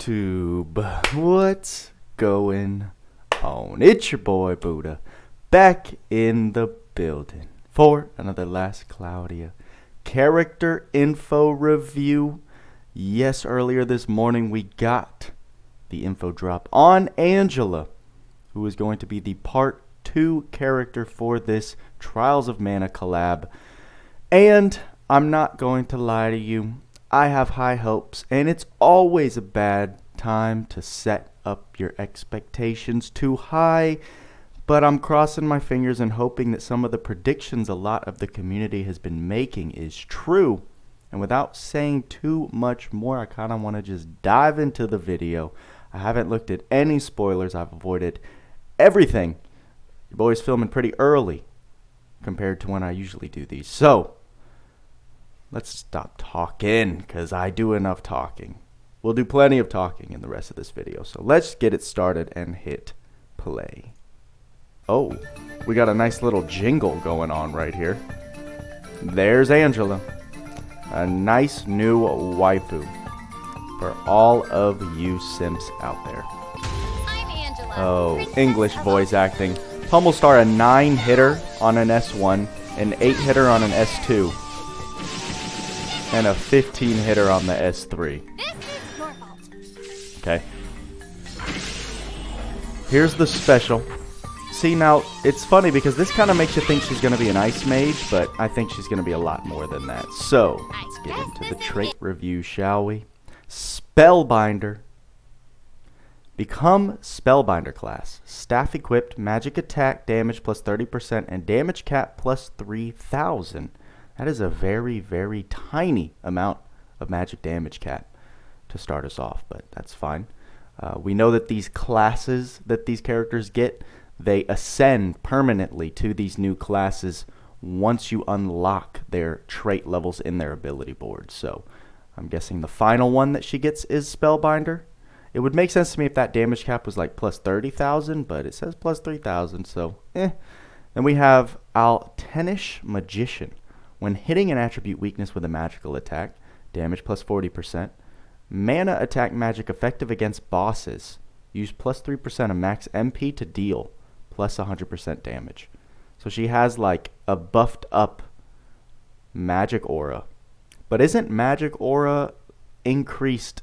YouTube, what's going on? It's your boy Buddha, back in the building for another Last Cloudia character info review. Yes, earlier this morning we got the info drop on Angela, who is going to be the part 2 character for this Trials of Mana collab. And I'm not going to lie to you, I have high hopes, and it's always a bad time to set up your expectations too high, but I'm crossing my fingers and hoping that some of the predictions a lot of the community has been making is true. And without saying too much more, I kind of want to just dive into the video. I haven't looked at any spoilers. I've avoided everything. Your boy's filming pretty early compared to when I usually do these. So let's stop talking, because I do enough talking. We'll do plenty of talking in the rest of this video. So let's get it started and hit play. Oh, we got a nice little jingle going on right here. There's Angela. A nice new waifu for all of you simps out there. I'm Angela. Oh, English voice acting. Pummel Star, a 9-hitter on an S1, an 8-hitter on an S2, and a 15-hitter on the S3. This is your fault. Okay. Here's the special. See, now, it's funny because this kind of makes you think she's going to be an ice mage, but I think she's going to be a lot more than that. So, let's get into the trait review, shall we? Spellbinder. Become Spellbinder class. Staff equipped, magic attack, damage plus 30%, and damage cap plus 3,000. That is a very, very tiny amount of magic damage cap to start us off, but that's fine. We know that these classes that these characters get, they ascend permanently to these new classes once you unlock their trait levels in their ability board. So I'm guessing the final one that she gets is Spellbinder. It would make sense to me if that damage cap was like plus 30,000, but it says plus 3,000, so eh. Then we have Aldanian Magician. When hitting an attribute weakness with a magical attack, damage plus 40%. Mana attack magic effective against bosses. Use plus 3% of max MP to deal plus 100% damage. So she has like a buffed up magic aura. But isn't magic aura increased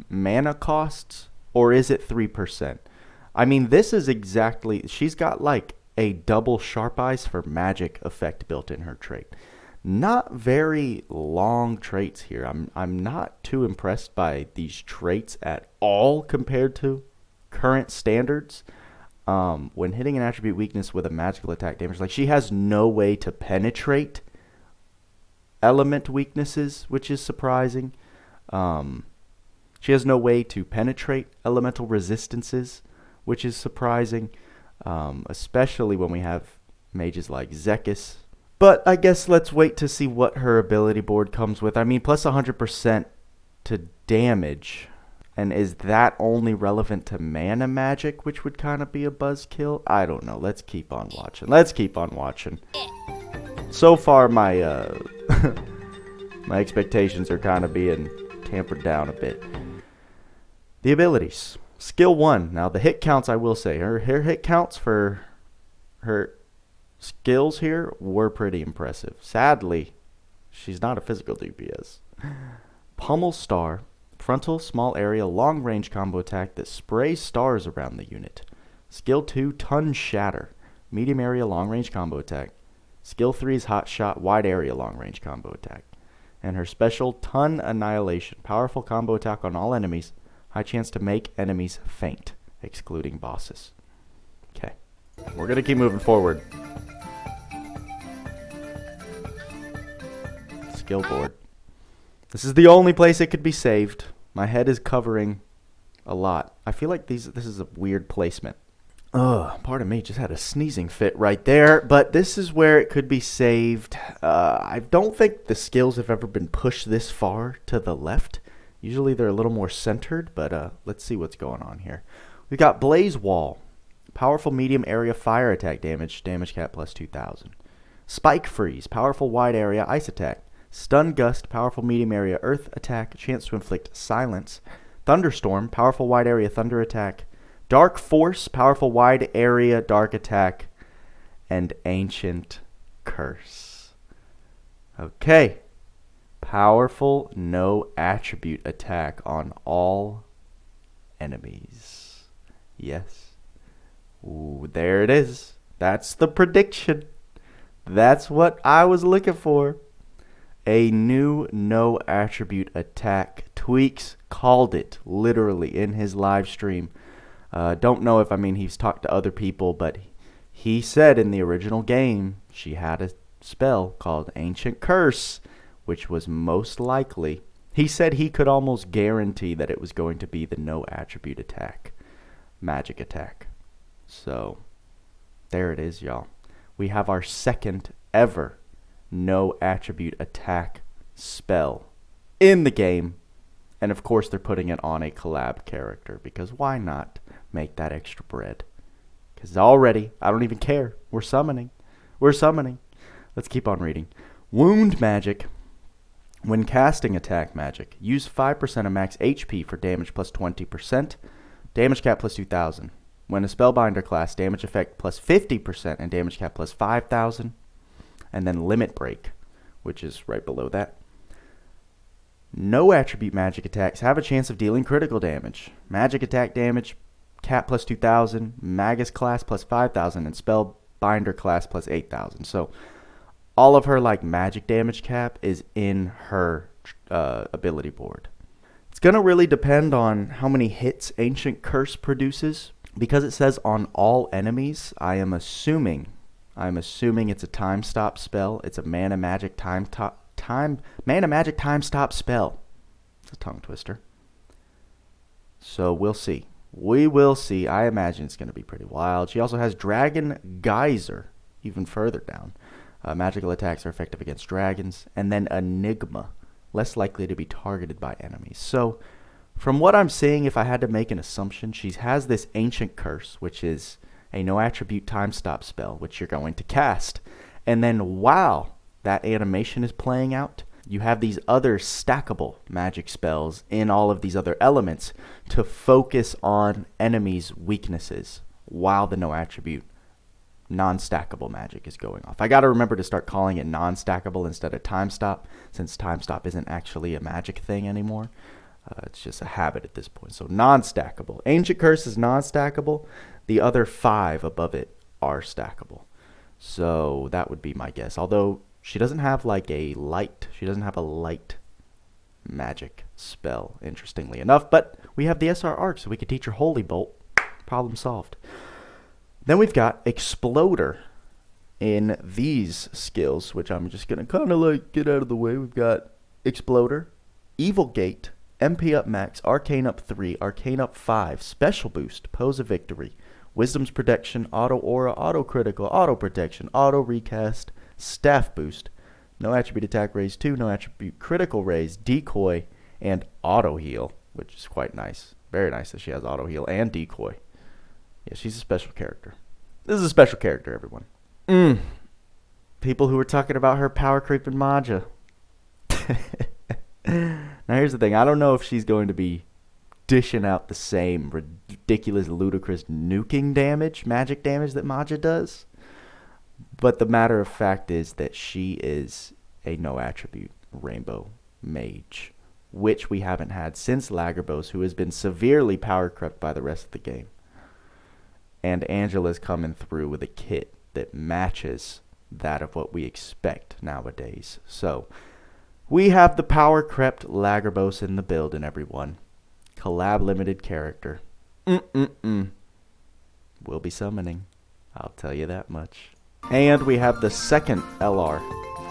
mana costs, or is it 3%? I mean, this is exactly, she's got like a double sharp eyes for magic effect built in her trait. Not very long traits here. I'm not too impressed by these traits at all compared to current standards. When hitting an attribute weakness with a magical attack damage, like she has no way to penetrate element weaknesses, which is surprising. She has no way to penetrate elemental resistances, which is surprising, especially when we have mages like Zekis. But I guess let's wait to see what her ability board comes with. I mean, plus 100% to damage. And is that only relevant to mana magic, which would kind of be a buzzkill? I don't know. Let's keep on watching. Let's keep on watching. So far, my my expectations are kind of being tampered down a bit. The abilities. Skill 1. Now, the hit counts, I will say. Her hit counts for her skills here were pretty impressive. Sadly, she's not a physical DPS. Pummel Star. Frontal, small area, long range combo attack that sprays stars around the unit. Skill 2, Ton Shatter. Medium area, long range combo attack. Skill 3 is Hot Shot, wide area, long range combo attack. And her special, Ton Annihilation. Powerful combo attack on all enemies. High chance to make enemies faint, excluding bosses. Okay. We're going to keep moving forward. Skill board. This is the only place it could be saved. My head is covering a lot. I feel like this is a weird placement. Pardon me, just had a sneezing fit right there. But this is where it could be saved. I don't think the skills have ever been pushed this far to the left. Usually they're a little more centered, but let's see what's going on here. We've got Blaze Wall. Powerful medium area fire attack damage. Damage cap plus 2,000. Spike Freeze. Powerful wide area ice attack. Stun Gust, powerful medium area earth attack, chance to inflict silence, Thunderstorm, powerful wide area thunder attack. Dark Force, powerful wide area dark attack. And Ancient Curse. Okay. Powerful no attribute attack on all enemies. Yes. Ooh, there it is. That's the prediction. That's what I was looking for. A new no attribute attack. Tweaks called it literally in his live stream. Don't know if he's talked to other people, but he said in the original game she had a spell called Ancient Curse, which was most likely, he said he could almost guarantee that it was going to be the no attribute attack, magic attack. So there it is, y'all. We have our second ever no attribute attack spell in the game. And of course they're putting it on a collab character, because why not make that extra bread? Because already, I don't even care. We're summoning. Let's keep on reading. Wound magic. When casting attack magic, use 5% of max HP for damage plus 20%. Damage cap plus 2,000. When a spellbinder class, damage effect plus 50% and damage cap plus 5,000. And then limit break, which is right below that. No attribute magic attacks have a chance of dealing critical damage. Magic attack damage cap plus 2,000, Magus class plus 5,000, and spellbinder class plus 8,000. So all of her magic damage cap is in her ability board. It's going to really depend on how many hits Ancient Curse produces. Because it says on all enemies, I'm assuming it's a time stop spell. It's a mana magic time stop spell. It's a tongue twister. So we'll see. We will see. I imagine it's going to be pretty wild. She also has Dragon Geyser, even further down. Magical attacks are effective against dragons. And then Enigma, less likely to be targeted by enemies. So from what I'm seeing, if I had to make an assumption, she has this Ancient Curse, which is a no attribute time stop spell, which you're going to cast. And then while that animation is playing out, you have these other stackable magic spells in all of these other elements to focus on enemies' weaknesses while the no attribute non-stackable magic is going off. I got to remember to start calling it non-stackable instead of time stop, since time stop isn't actually a magic thing anymore. It's just a habit at this point. So non-stackable. Ancient Curse is non-stackable. The other 5 above it are stackable. So that would be my guess. Although she doesn't have a light magic spell, interestingly enough. But we have the SR Ark, so we could teach her Holy Bolt. Problem solved. Then we've got Exploder in these skills, which I'm just going to kind of get out of the way. We've got Exploder, Evil Gate, MP up max, Arcane up 3, Arcane up 5, Special Boost, Pose of Victory, Wisdom's Protection, Auto Aura, Auto Critical, Auto Protection, Auto Recast, Staff Boost, No Attribute Attack Raise 2, No Attribute Critical Raise, Decoy, and Auto Heal, which is quite nice. Very nice that she has Auto Heal and Decoy. Yeah, she's a special character. This is a special character, everyone. People who were talking about her power creeping Maja. Now here's the thing. I don't know if she's going to be dishing out the same ridiculous, ludicrous nuking damage, magic damage that Maja does. But the matter of fact is that she is a no attribute rainbow mage, which we haven't had since Lagrobos, who has been severely power crept by the rest of the game. And Angela's coming through with a kit that matches that of what we expect nowadays. So we have the power crept Lagrobos in the building, everyone. Collab limited character. We'll be summoning. I'll tell you that much. And we have the second LR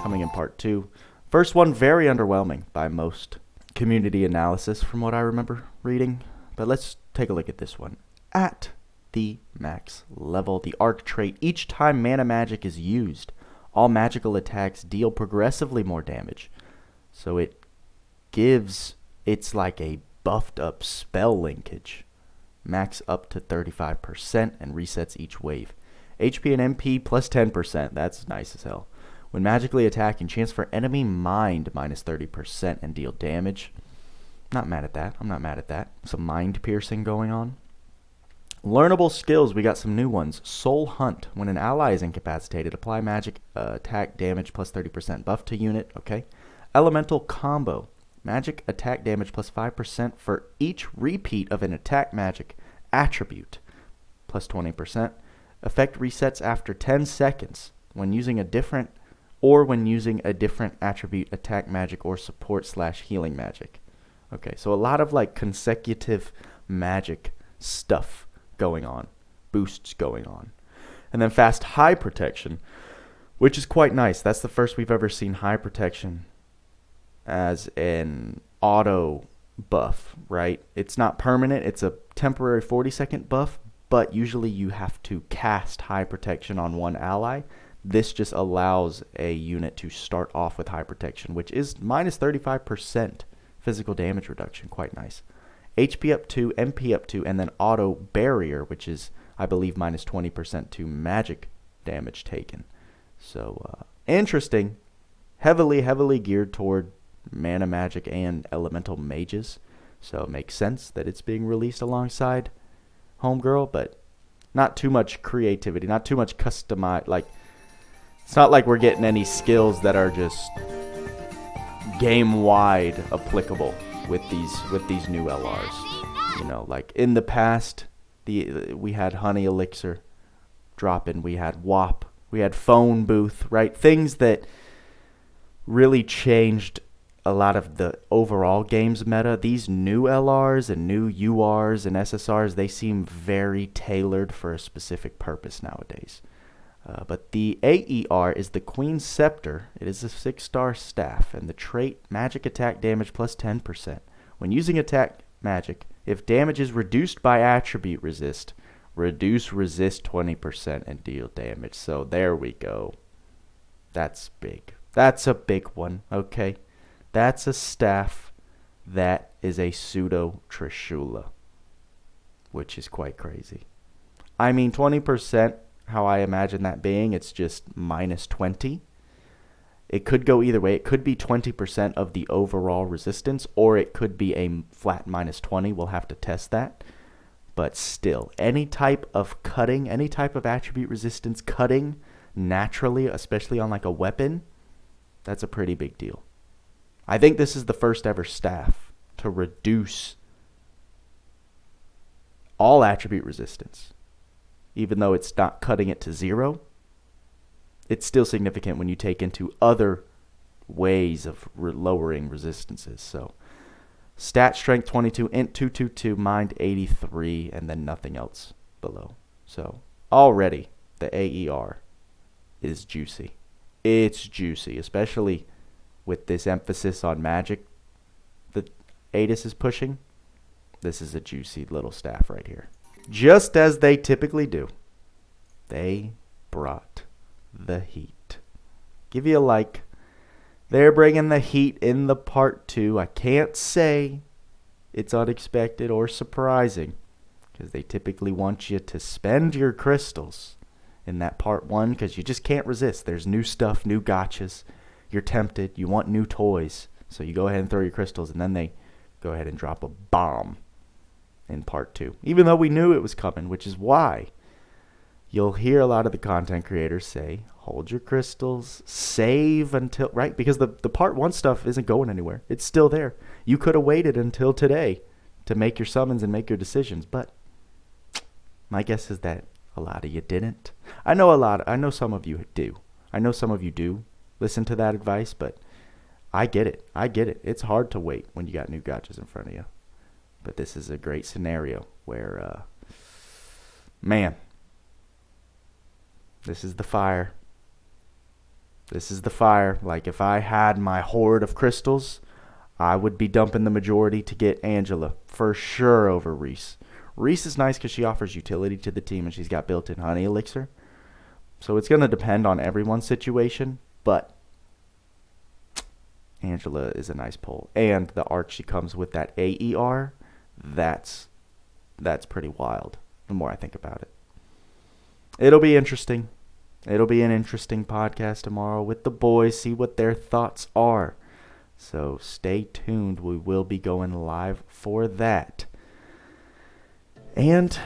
coming in part 2. First one, very underwhelming by most community analysis from what I remember reading. But let's take a look at this one. At the max level, the Ark trait, each time mana magic is used, all magical attacks deal progressively more damage. So it's like a buffed up spell linkage. Max up to 35% and resets each wave. HP and MP plus 10%. That's nice as hell. When magically attacking, chance for enemy mind minus 30% and deal damage. Not mad at that. I'm not mad at that. Some mind piercing going on. Learnable skills, we got some new ones. Soul Hunt. When an ally is incapacitated, apply magic attack damage plus 30% buff to unit. Okay. Elemental Combo. Magic attack damage plus 5% for each repeat of an attack magic attribute. Plus 20%. Effect resets after 10 seconds when using a different attribute attack magic or support/healing magic. Okay, so a lot of like consecutive magic stuff going on, boosts going on. And then fast high protection, which is quite nice. That's the first we've ever seen high protection as an auto buff, right? It's not permanent. It's a temporary 40-second buff, but usually you have to cast high protection on one ally. This just allows a unit to start off with high protection, which is minus 35% physical damage reduction. Quite nice. HP up 2, MP up 2, and then auto barrier, which is, I believe, minus 20% to magic damage taken. So, interesting. Heavily geared toward mana magic and elemental mages. So it makes sense that it's being released alongside Homegirl, but not too much creativity, not too much customized. Like, it's not like we're getting any skills that are just game-wide applicable with these new LRs. You know, like in the past, we had Honey Elixir dropping, we had WAP, we had Phone Booth, right? Things that really changed a lot of the overall game's meta. These new LRs and new URs and SSRs, they seem very tailored for a specific purpose nowadays. But the AER is the Queen's Scepter. It is a 6-star staff, and the trait magic attack damage plus 10%. When using attack magic, if damage is reduced by attribute resist, reduce resist 20% and deal damage. So there we go. That's big. That's a big one, okay? That's a staff that is a pseudo Trishula, which is quite crazy. I mean, 20%, how I imagine that being, it's just minus 20. It could go either way. It could be 20% of the overall resistance, or it could be a flat minus 20. We'll have to test that. But still, any type of cutting, any type of attribute resistance cutting naturally, especially on like a weapon, that's a pretty big deal. I think this is the first ever staff to reduce all attribute resistance. Even though it's not cutting it to 0, it's still significant when you take into other ways of lowering resistances. So, stat strength 22, int 222, mind 83, and then nothing else below. So, already the AER is juicy. It's juicy, especially with this emphasis on magic that Adis is pushing. This is a juicy little staff right here. Just as they typically do, they brought the heat. Give you a like. They're bringing the heat in the part 2. I can't say it's unexpected or surprising, because they typically want you to spend your crystals in that part 1, because you just can't resist. There's new stuff, new gotchas. You're tempted. You want new toys. So you go ahead and throw your crystals, and then they go ahead and drop a bomb in part 2. Even though we knew it was coming, which is why you'll hear a lot of the content creators say, hold your crystals, save until, right? Because the part 1 stuff isn't going anywhere. It's still there. You could have waited until today to make your summons and make your decisions, but my guess is that a lot of you didn't. I know some of you do. I know some of you do listen to that advice, but I get it. It's hard to wait when you got new gotchas in front of you. But this is a great scenario where, man, this is the fire. This is the fire. Like, if I had my hoard of crystals, I would be dumping the majority to get Angela for sure over Reese. Reese is nice because she offers utility to the team, and she's got built-in Honey Elixir. So it's going to depend on everyone's situation, but Angela is a nice pull. And the arc she comes with, that AER, that's pretty wild the more I think about it. It'll be interesting. It'll be an interesting podcast tomorrow with the boys, see what their thoughts are. So stay tuned. We will be going live for that. And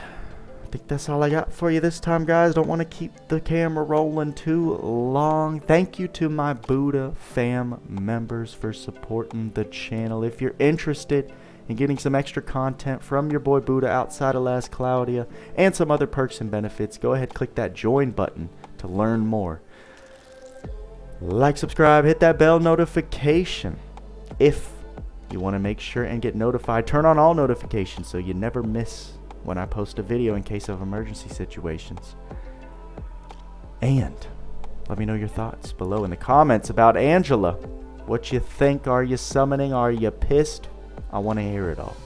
I think that's all I got for you this time, guys. Don't want to keep the camera rolling too long. Thank you to my BoodaFam members for supporting the channel. If you're interested in getting some extra content from your boy Buddha outside of Last Cloudia and some other perks and benefits, go ahead, click that join button to learn more. Like, subscribe, hit that bell notification. If you want to make sure and get notified, turn on all notifications so you never miss when I post a video in case of emergency situations. And let me know your thoughts below in the comments about Angela. What you think? Are you summoning? Are you pissed? I want to hear it all.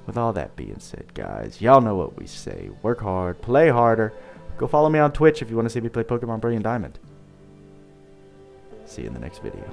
With all that being said, guys, y'all know what we say. Work hard, play harder. Go follow me on Twitch if you want to see me play Pokemon Brilliant Diamond. See you in the next video.